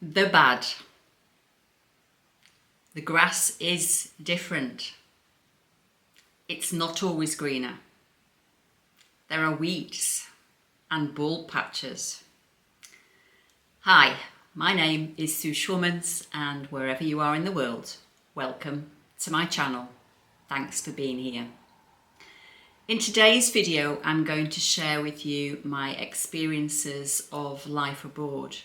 The bad. The grass is different. It's not always greener. There are weeds and bald patches. Hi, my name is Sue Schwomans, and wherever you are in the world, welcome to my channel. Thanks for being here. In today's video, I'm going to share with you my experiences of life abroad.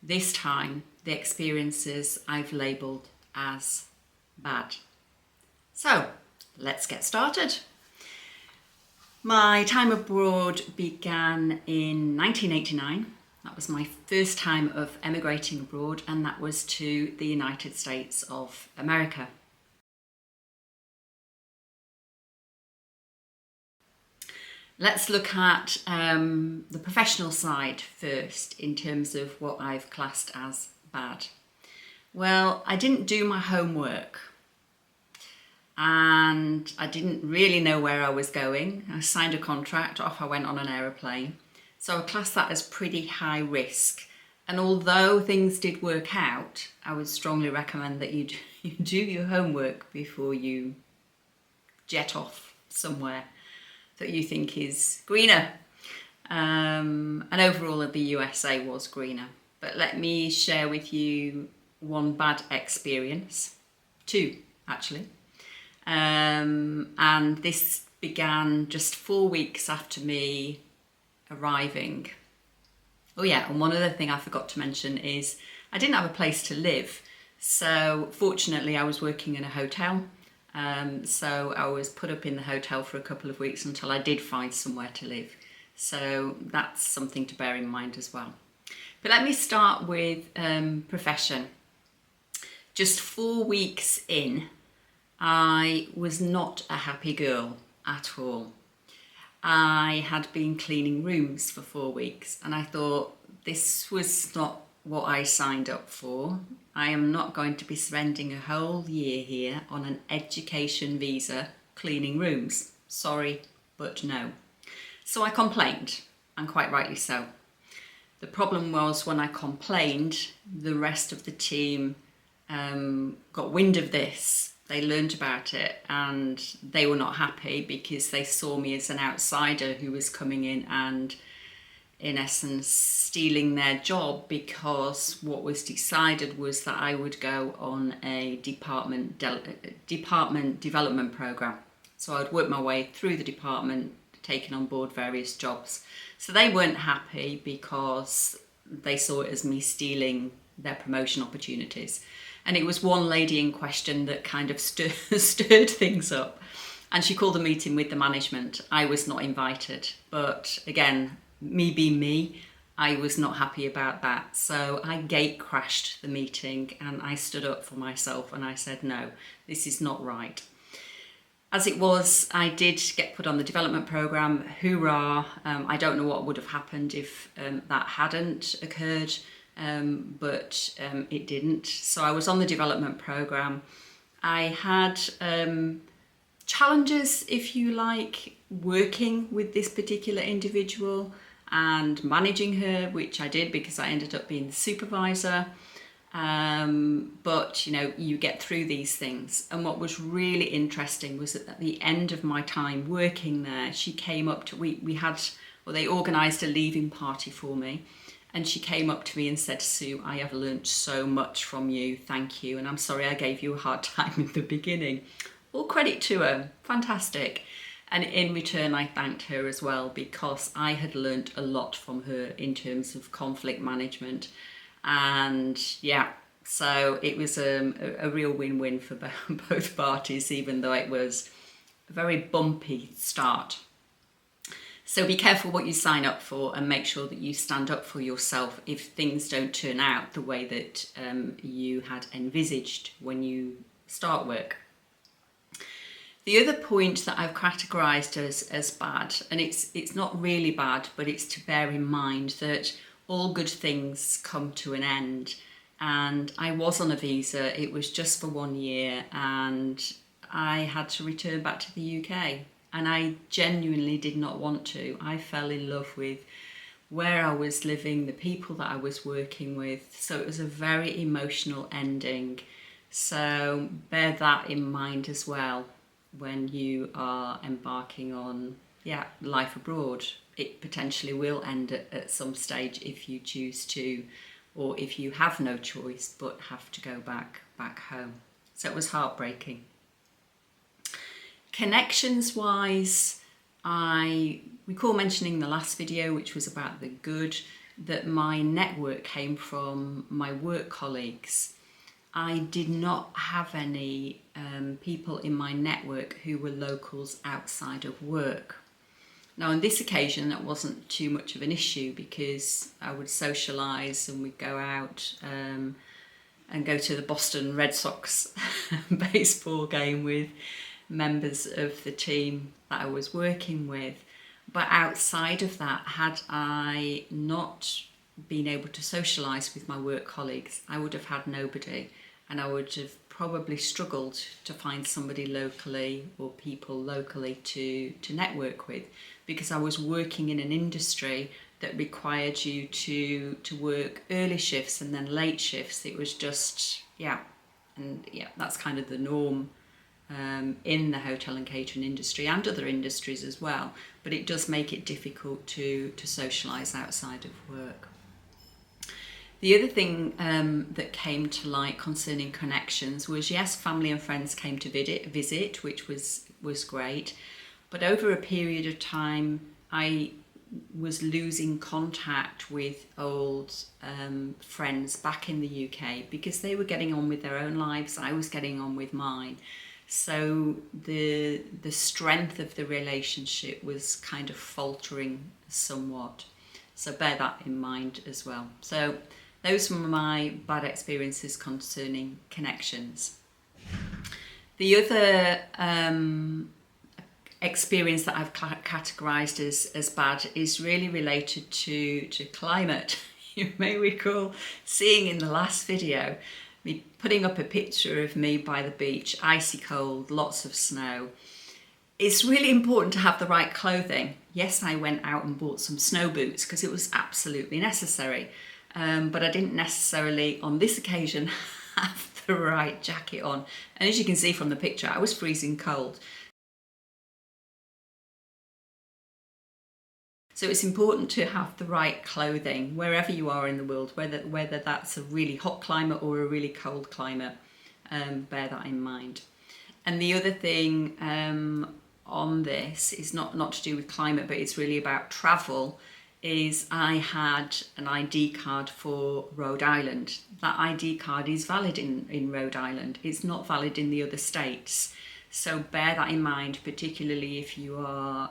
This time, the experiences I've labelled as bad. So, let's get started. My time abroad began in 1989. That was my first time of emigrating abroad, and that was to the United States of America. Let's look at the professional side first in terms of what I've classed as bad. Well, I didn't do my homework and I didn't really know where I was going. I signed a contract, off I went on an aeroplane. So I class that as pretty high risk. And although things did work out, I would strongly recommend that you do your homework before you jet off somewhere that you think is greener. And overall the USA was greener. But let me share with you one bad experience, two actually. And this began just 4 weeks after me arriving. Oh yeah, and one other thing I forgot to mention is I didn't have a place to live. So fortunately I was working in a hotel. So I was put up in the hotel for a couple of weeks until I did find somewhere to live. So that's something to bear in mind as well. But let me start with profession. Just 4 weeks in, I was not a happy girl at all. I had been cleaning rooms for 4 weeks and I thought this was not what I signed up for. I am not going to be spending a whole year here on an education visa cleaning rooms. Sorry, but no. So I complained, and quite rightly so. The problem was when I complained, the rest of the team got wind of this. They learned about it and they were not happy because they saw me as an outsider who was coming in and in essence stealing their job, because what was decided was that I would go on a department development program. So I'd work my way through the department, taking on board various jobs. So they weren't happy because they saw it as me stealing their promotion opportunities. And it was one lady in question that kind of stirred things up. And she called a meeting with the management. I was not invited, but again, me being me, I was not happy about that. So I gate crashed the meeting and I stood up for myself and I said, no, this is not right. As it was, I did get put on the development program. Hoorah! I don't know what would have happened if that hadn't occurred, but it didn't. So I was on the development program. I had challenges, if you like, working with this particular individual and managing her, which I did because I ended up being the supervisor. But you know, you get through these things. And what was really interesting was that at the end of my time working there, she came up to, they organised a leaving party for me. And she came up to me and said, Sue, I have learnt so much from you, thank you. And I'm sorry I gave you a hard time in the beginning. All credit to her, fantastic. And in return, I thanked her as well because I had learnt a lot from her in terms of conflict management. And yeah, so it was a real win-win for both parties, even though it was a very bumpy start. So be careful what you sign up for and make sure that you stand up for yourself if things don't turn out the way that you had envisaged when you start work. The other point that I've categorised as bad, and it's not really bad, but it's to bear in mind that all good things come to an end. And I was on a visa, it was just for 1 year, and I had to return back to the UK. And I genuinely did not want to. I fell in love with where I was living, the people that I was working with. So it was a very emotional ending. So bear that in mind as well when you are embarking on life abroad. It potentially will end at some stage if you choose to, or if you have no choice but have to go back home. So it was heartbreaking. Connections wise, I recall mentioning in the last video, which was about the good, that my network came from my work colleagues. I did not have any people in my network who were locals outside of work. Now on this occasion that wasn't too much of an issue because I would socialise and we'd go out and go to the Boston Red Sox baseball game with members of the team that I was working with. But outside of that, had I not been able to socialise with my work colleagues, I would have had nobody, and I would have probably struggled to find somebody locally or people locally to network with, because I was working in an industry that required you to work early shifts and then late shifts. It was just, that's kind of the norm in the hotel and catering industry and other industries as well, but it does make it difficult to socialise outside of work. The other thing that came to light concerning connections was, yes, family and friends came to visit, which was great, but over a period of time I was losing contact with old friends back in the UK because they were getting on with their own lives, I was getting on with mine. So the strength of the relationship was kind of faltering somewhat. So bear that in mind as well. So those were my bad experiences concerning connections. The other experience that I've categorised as bad is really related to climate. You may recall seeing in the last video me putting up a picture of me by the beach, icy cold, lots of snow. It's really important to have the right clothing. Yes, I went out and bought some snow boots because it was absolutely necessary, but I didn't necessarily on this occasion have the right jacket on. And as you can see from the picture, I was freezing cold. So it's important to have the right clothing wherever you are in the world, whether that's a really hot climate or a really cold climate. Bear that in mind. And the other thing on this is not to do with climate, but it's really about travel, is I had an ID card for Rhode Island. That ID card is valid in Rhode Island. It's not valid in the other states. So bear that in mind, particularly if you are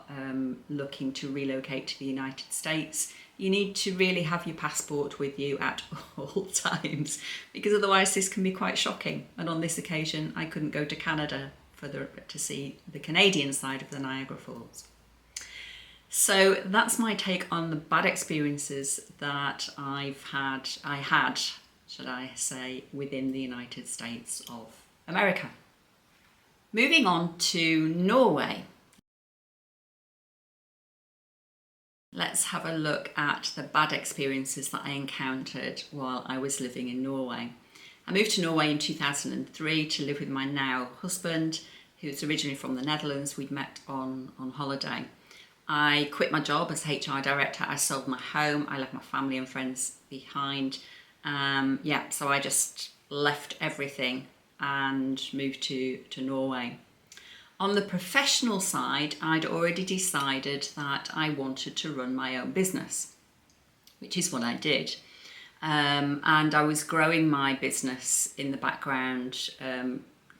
looking to relocate to the United States. You need to really have your passport with you at all times, because otherwise this can be quite shocking. And on this occasion, I couldn't go to Canada to see the Canadian side of the Niagara Falls. So that's my take on the bad experiences that I had, should I say, within the United States of America. Moving on to Norway. Let's have a look at the bad experiences that I encountered while I was living in Norway. I moved to Norway in 2003 to live with my now husband, who's originally from the Netherlands. We'd met on holiday. I quit my job as HR director. I sold my home. I left my family and friends behind. So I just left everything and moved to Norway. On the professional side, I'd already decided that I wanted to run my own business, which is what I did. And I was growing my business in the background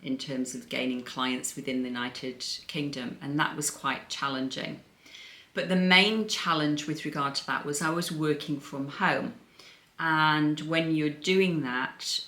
in terms of gaining clients within the United Kingdom, and that was quite challenging. But the main challenge with regard to that was I was working from home. And when you're doing that,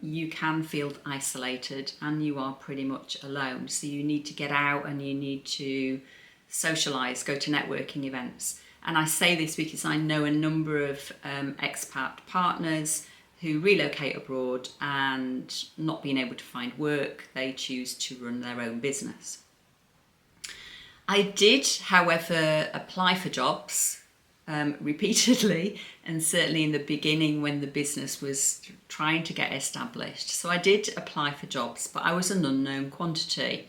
you can feel isolated and you are pretty much alone. So you need to get out and you need to socialise, go to networking events. And I say this because I know a number of expat partners who relocate abroad and not being able to find work, they choose to run their own business. I did, however, apply for jobs repeatedly, and certainly in the beginning when the business was trying to get established. So I did apply for jobs, but I was an unknown quantity.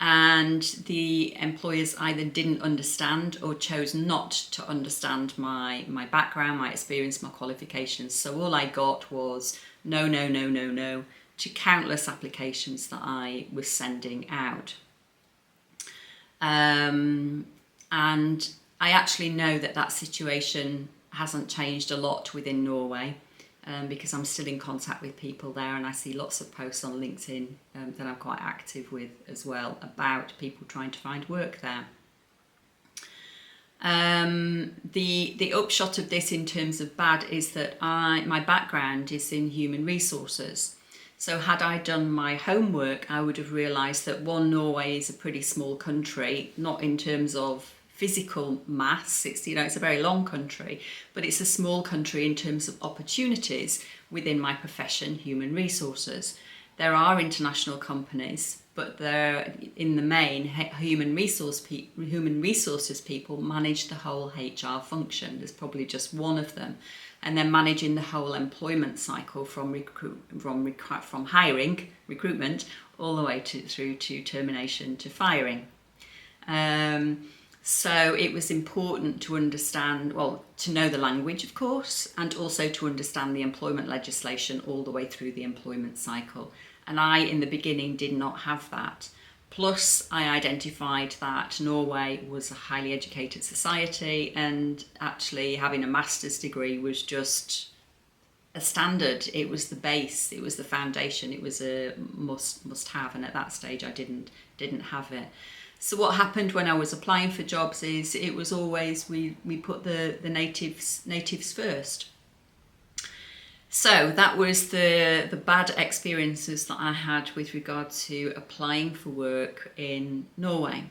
And the employers either didn't understand or chose not to understand my background, my experience, my qualifications. So all I got was no, no, no, no, no to countless applications that I was sending out. And I actually know that situation hasn't changed a lot within Norway, because I'm still in contact with people there, and I see lots of posts on LinkedIn that I'm quite active with as well about people trying to find work there. The upshot of this in terms of bad is that my background is in human resources. So had I done my homework, I would have realised that Norway is a pretty small country, not in terms of physical mass. It's a very long country, but it's a small country in terms of opportunities within my profession, human resources. There are international companies, but they're in the main human resources people manage the whole HR function. There's probably just one of them, and they're managing the whole employment cycle from hiring, recruitment, all the way through to termination to firing. So it was important to understand, to know the language, of course, and also to understand the employment legislation all the way through the employment cycle. And I, in the beginning, did not have that. Plus, I identified that Norway was a highly educated society, and actually having a master's degree was just a standard. It was the base, it was the foundation, it was a must have, and at that stage I didn't have it. So what happened when I was applying for jobs is it was always we put the natives first. So that was the bad experiences that I had with regard to applying for work in Norway.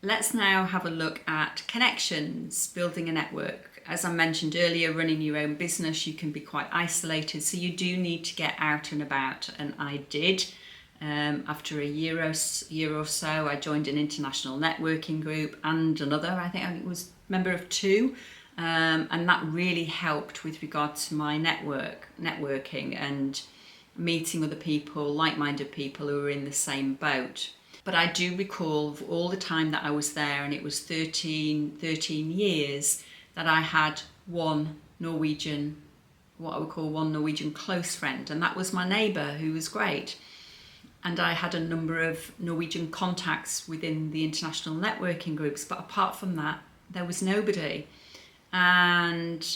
Let's now have a look at connections, building a network. As I mentioned earlier, running your own business, you can be quite isolated, so you do need to get out and about, and I did. After a year or so, I joined an international networking group and another, I think it was member of two, and that really helped with regard to my networking and meeting other people, like-minded people who were in the same boat. But I do recall all the time that I was there, and it was 13 years, that I had one Norwegian close friend, and that was my neighbour, who was great. And I had a number of Norwegian contacts within the international networking groups, but apart from that, there was nobody. And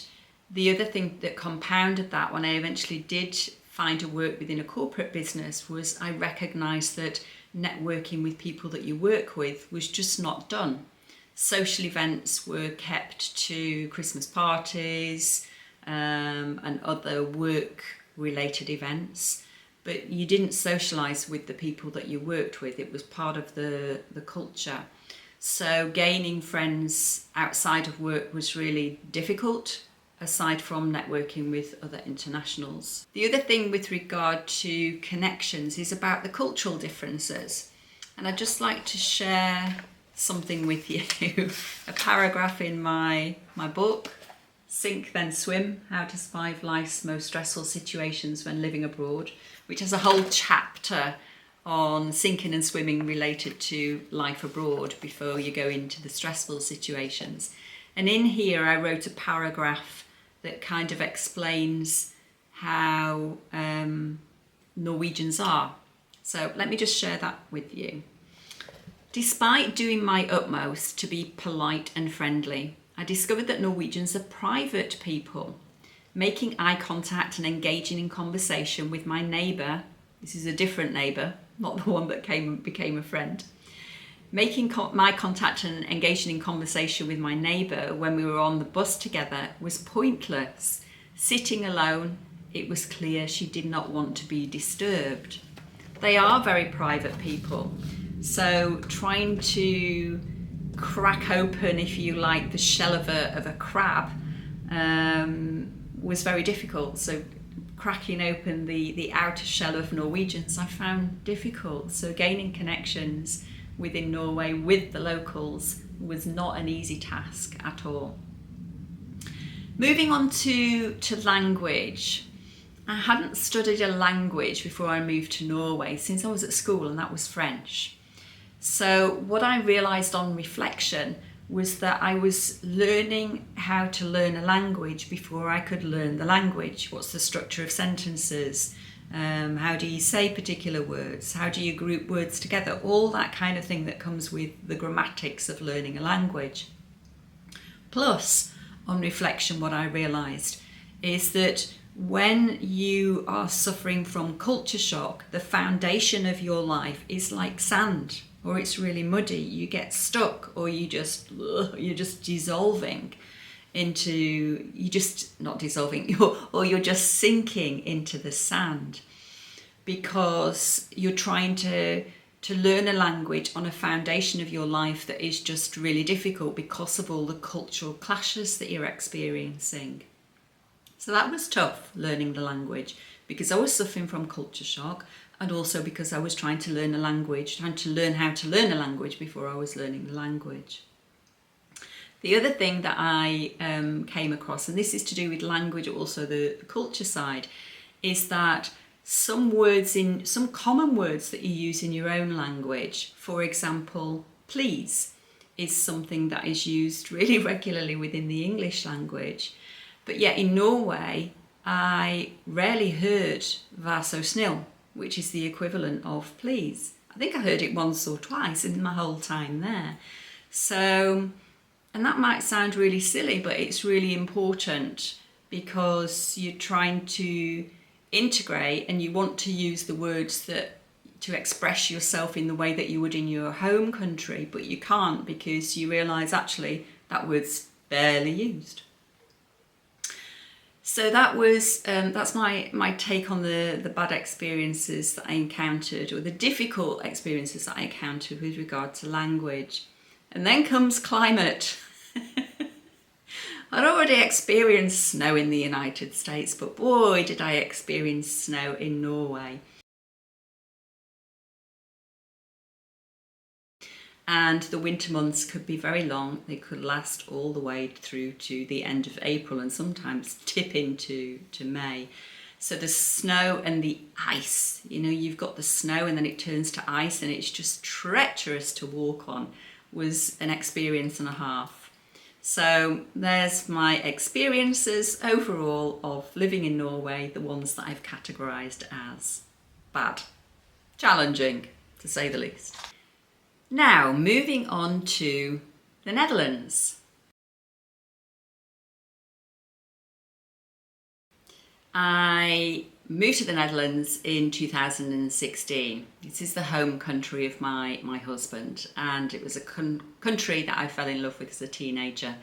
the other thing that compounded that, when I eventually did find a work within a corporate business, was I recognised that networking with people that you work with was just not done. Social events were kept to Christmas parties and other work-related events, but you didn't socialise with the people that you worked with. It was part of the culture. So gaining friends outside of work was really difficult, aside from networking with other internationals. The other thing with regard to connections is about the cultural differences. And I'd just like to share something with you, a paragraph in my book, Sink Then Swim, How to Survive Life's Most Stressful Situations When Living Abroad, which has a whole chapter on sinking and swimming related to life abroad before you go into the stressful situations. And in here I wrote a paragraph that kind of explains how Norwegians are. So let me just share that with you. Despite doing my utmost to be polite and friendly, I discovered that Norwegians are private people. Making eye contact and engaging in conversation with my neighbour, this is a different neighbour, not the one that became a friend. Making my contact and engaging in conversation with my neighbour when we were on the bus together was pointless. Sitting alone, it was clear she did not want to be disturbed. They are very private people, so trying to crack open, if you like, the shell of a crab was very difficult. So cracking open the outer shell of Norwegians I found difficult. So gaining connections within Norway with the locals was not an easy task at all. Moving on to language. I hadn't studied a language before I moved to Norway since I was at school, and that was French. So what I realised on reflection was that I was learning how to learn a language before I could learn the language. What's the structure of sentences? How do you say particular words? How do you group words together? All that kind of thing that comes with the grammatics of learning a language. Plus, on reflection, what I realised is that when you are suffering from culture shock, the foundation of your life is like sand, or it's really muddy. You get stuck, or you're just dissolving into, you're just sinking into the sand, because you're trying to learn a language on a foundation of your life that is just really difficult because of all the cultural clashes that you're experiencing. So that was tough, learning the language, because I was suffering from culture shock, and also because I was trying to learn how to learn a language before I was learning the language. The other thing that I came across, and this is to do with language, also the culture side, is that some common words that you use in your own language, for example, please, is something that is used really regularly within the English language. But yet in Norway, I rarely heard vær så snill, which is the equivalent of please. I think I heard it once or twice in my whole time there. So, and that might sound really silly, but it's really important, because you're trying to integrate and you want to use the words to express yourself in the way that you would in your home country, but you can't, because you realise actually that word's barely used. So that's my take on the bad experiences that I encountered, or the difficult experiences that I encountered with regard to language. And then comes climate. I'd already experienced snow in the United States, but boy, did I experience snow in Norway. And the winter months could be very long. They could last all the way through to the end of April, and sometimes tip into May. So the snow and the ice, you've got the snow and then it turns to ice, and it's just treacherous to walk on, was an experience and a half. So there's my experiences overall of living in Norway, the ones that I've categorised as bad, challenging, to say the least. Now, moving on to the Netherlands. I moved to the Netherlands in 2016. This is the home country of my husband, and it was a country that I fell in love with as a teenager,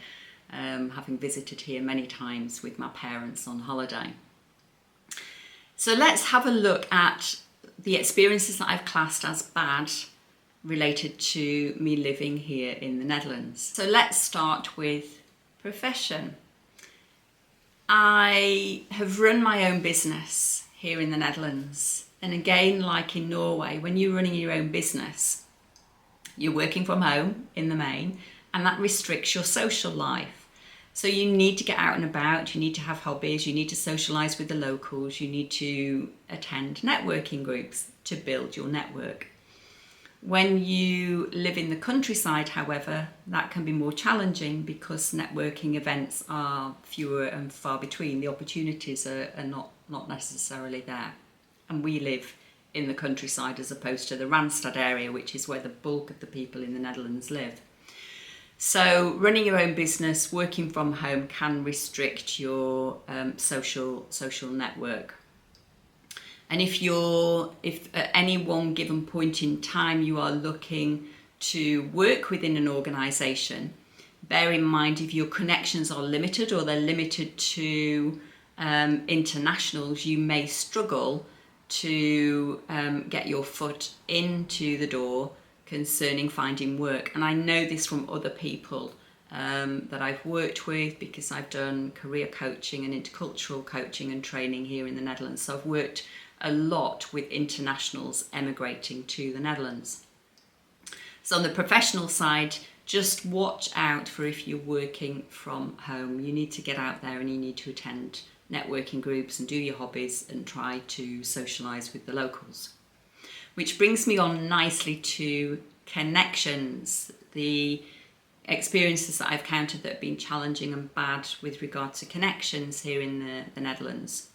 having visited here many times with my parents on holiday. So let's have a look at the experiences that I've classed as bad related to me living here in the Netherlands. So let's start with profession. I have run my own business here in the Netherlands. And again, like in Norway, when you're running your own business, you're working from home in the main, and that restricts your social life. So you need to get out and about, you need to have hobbies, you need to socialise with the locals, you need to attend networking groups to build your network. When you live in the countryside, however, that can be more challenging because networking events are fewer and far between. The opportunities are not necessarily there. And we live in the countryside as opposed to the Randstad area, which is where the bulk of the people in the Netherlands live. So running your own business, working from home can restrict your social network. And if at any one given point in time you are looking to work within an organisation, bear in mind if your connections are limited or they're limited to internationals, you may struggle to get your foot into the door concerning finding work. And I know this from other people that I've worked with, because I've done career coaching and intercultural coaching and training here in the Netherlands. So I've worked a lot with internationals emigrating to the Netherlands. So on the professional side, Just watch out for if you're working from home. You need to get out there and you need to attend networking groups and do your hobbies and try to socialise with the locals. Which brings me on nicely to connections, the experiences that I've encountered that have been challenging and bad with regard to connections here in the Netherlands.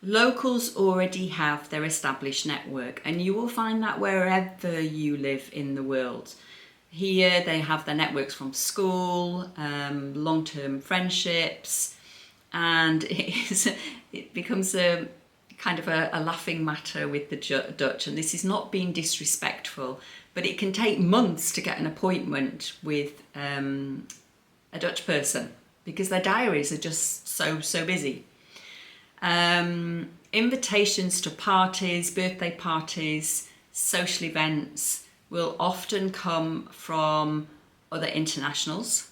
Locals already have their established network, and you will find that wherever you live in the world. Here they have their networks from school, long-term friendships, and it becomes a kind of a laughing matter with the Dutch. And this is not being disrespectful, but it can take months to get an appointment with a Dutch person because their diaries are just so busy. Invitations to parties, birthday parties, social events will often come from other internationals,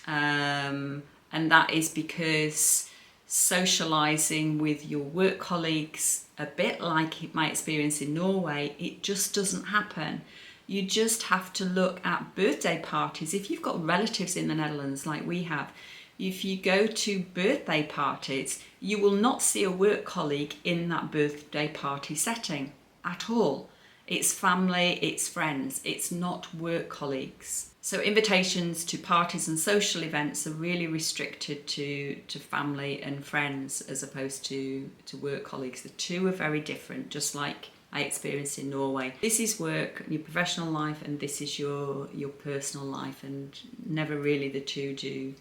and that is because socialising with your work colleagues, a bit like my experience in Norway, it just doesn't happen. You just have to look at birthday parties. If you've got relatives in the Netherlands like we have, if you go to birthday parties, you will not see a work colleague in that birthday party setting at all. It's family, it's friends, it's not work colleagues. So invitations to parties and social events are really restricted to family and friends as opposed to work colleagues. The two are very different, just like I experienced in Norway. This is work, your professional life, and this is your personal life, and never really the two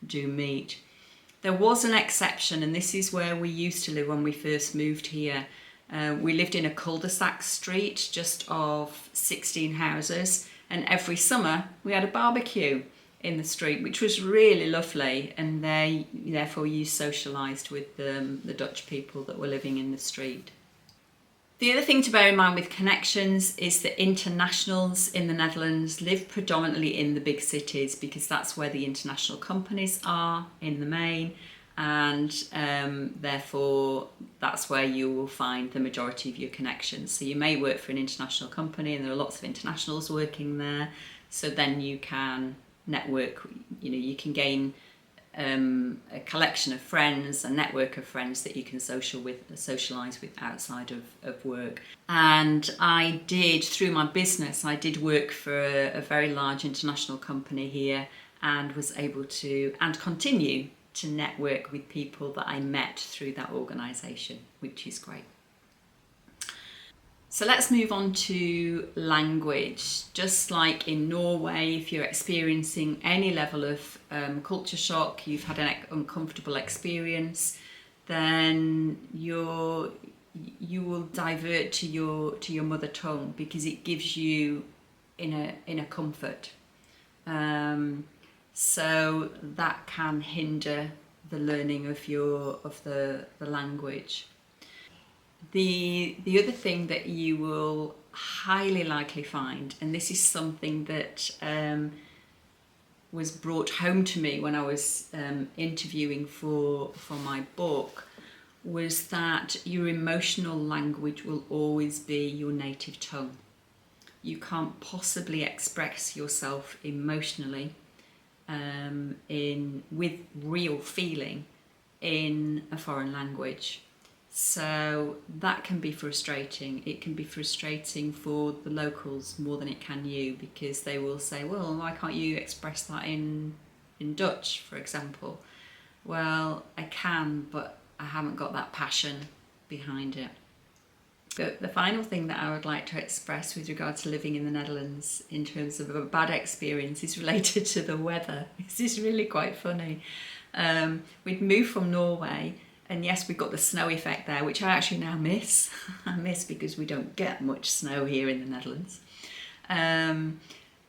do meet. There was an exception, and this is where we used to live when we first moved here. We lived in a cul-de-sac street just of 16 houses, and every summer we had a barbecue in the street, which was really lovely, and therefore you socialised with the Dutch people that were living in the street. The other thing to bear in mind with connections is that internationals in the Netherlands live predominantly in the big cities because that's where the international companies are in the main, and therefore that's where you will find the majority of your connections. So you may work for an international company and there are lots of internationals working there, so then you can network, you can gain a collection of friends, a network of friends that you can socialise with outside of work. And I did, through my business, I did work for a very large international company here and was able to, and continue to network with people that I met through that organisation, which is great. So let's move on to language. Just like in Norway, if you're experiencing any level of culture shock, you've had an uncomfortable experience, then you will divert to your mother tongue because it gives you inner comfort. So that can hinder the learning of the language. The other thing that you will highly likely find, and this is something that was brought home to me when I was interviewing for my book, was that your emotional language will always be your native tongue. You can't possibly express yourself emotionally with real feeling in a foreign language. So that can be frustrating. It can be frustrating for the locals more than it can you, because they will say, well, why can't you express that in Dutch, for example? Well, I can, but I haven't got that passion behind it. But the final thing that I would like to express with regard to living in the Netherlands in terms of a bad experience is related to the weather. This is really quite funny. We'd moved from Norway, and yes, we've got the snow effect there, which I actually now miss. I miss because we don't get much snow here in the Netherlands.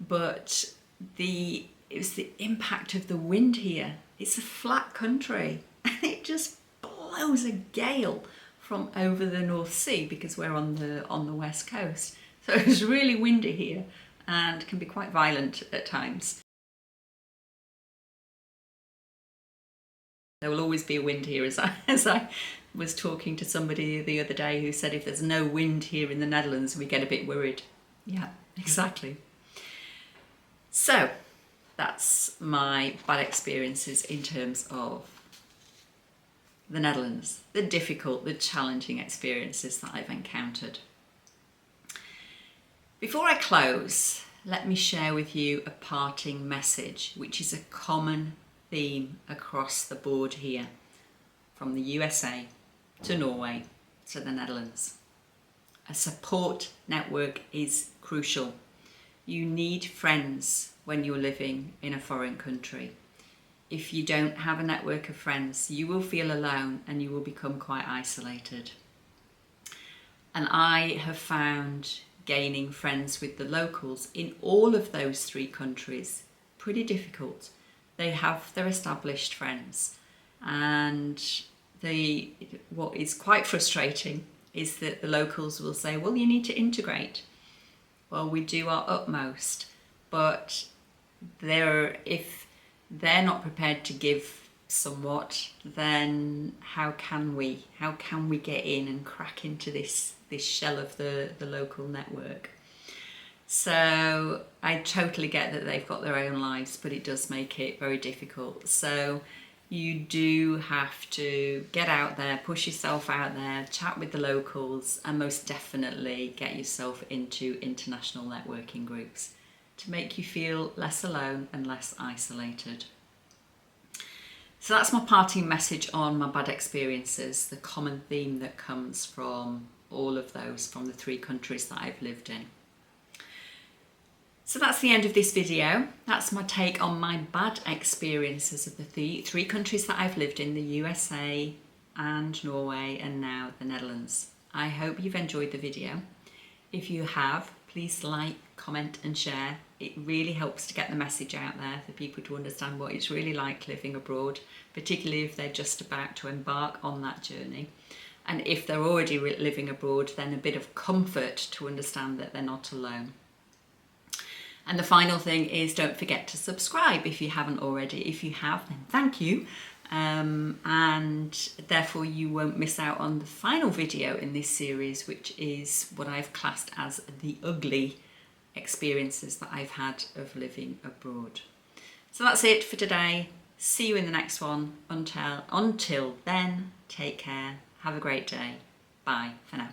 But it was the impact of the wind here. It's a flat country, and it just blows a gale from over the North Sea because we're on the west coast. So it was really windy here and can be quite violent at times. There will always be a wind here, as I was talking to somebody the other day who said if there's no wind here in the Netherlands, we get a bit worried. Yeah, exactly. So that's my bad experiences in terms of the Netherlands, the difficult, the challenging experiences that I've encountered. Before I close, let me share with you a parting message, which is a common theme across the board here, from the USA to Norway to the Netherlands. A support network is crucial. You need friends when you're living in a foreign country. If you don't have a network of friends, you will feel alone and you will become quite isolated. And I have found gaining friends with the locals in all of those 3 countries pretty difficult. They have their established friends, and what is quite frustrating is that the locals will say, well, you need to integrate. Well, we do our utmost, but if they're not prepared to give somewhat, then how can we get in and crack into this shell of the local network? So I totally get that they've got their own lives, but it does make it very difficult. So you do have to get out there, push yourself out there, chat with the locals, and most definitely get yourself into international networking groups to make you feel less alone and less isolated. So that's my parting message on my bad experiences, the common theme that comes from all of those, from the 3 countries that I've lived in. So that's the end of this video. That's my take on my bad experiences of the 3 countries that I've lived in, the USA and Norway and now the Netherlands. I hope you've enjoyed the video. If you have, please like, comment and share. It really helps to get the message out there for people to understand what it's really like living abroad, particularly if they're just about to embark on that journey. And if they're already living abroad, then a bit of comfort to understand that they're not alone. And the final thing is, don't forget to subscribe if you haven't already. If you have, then thank you. And therefore you won't miss out on the final video in this series, which is what I've classed as the ugly experiences that I've had of living abroad. So that's it for today. See you in the next one. Until then, take care. Have a great day. Bye for now.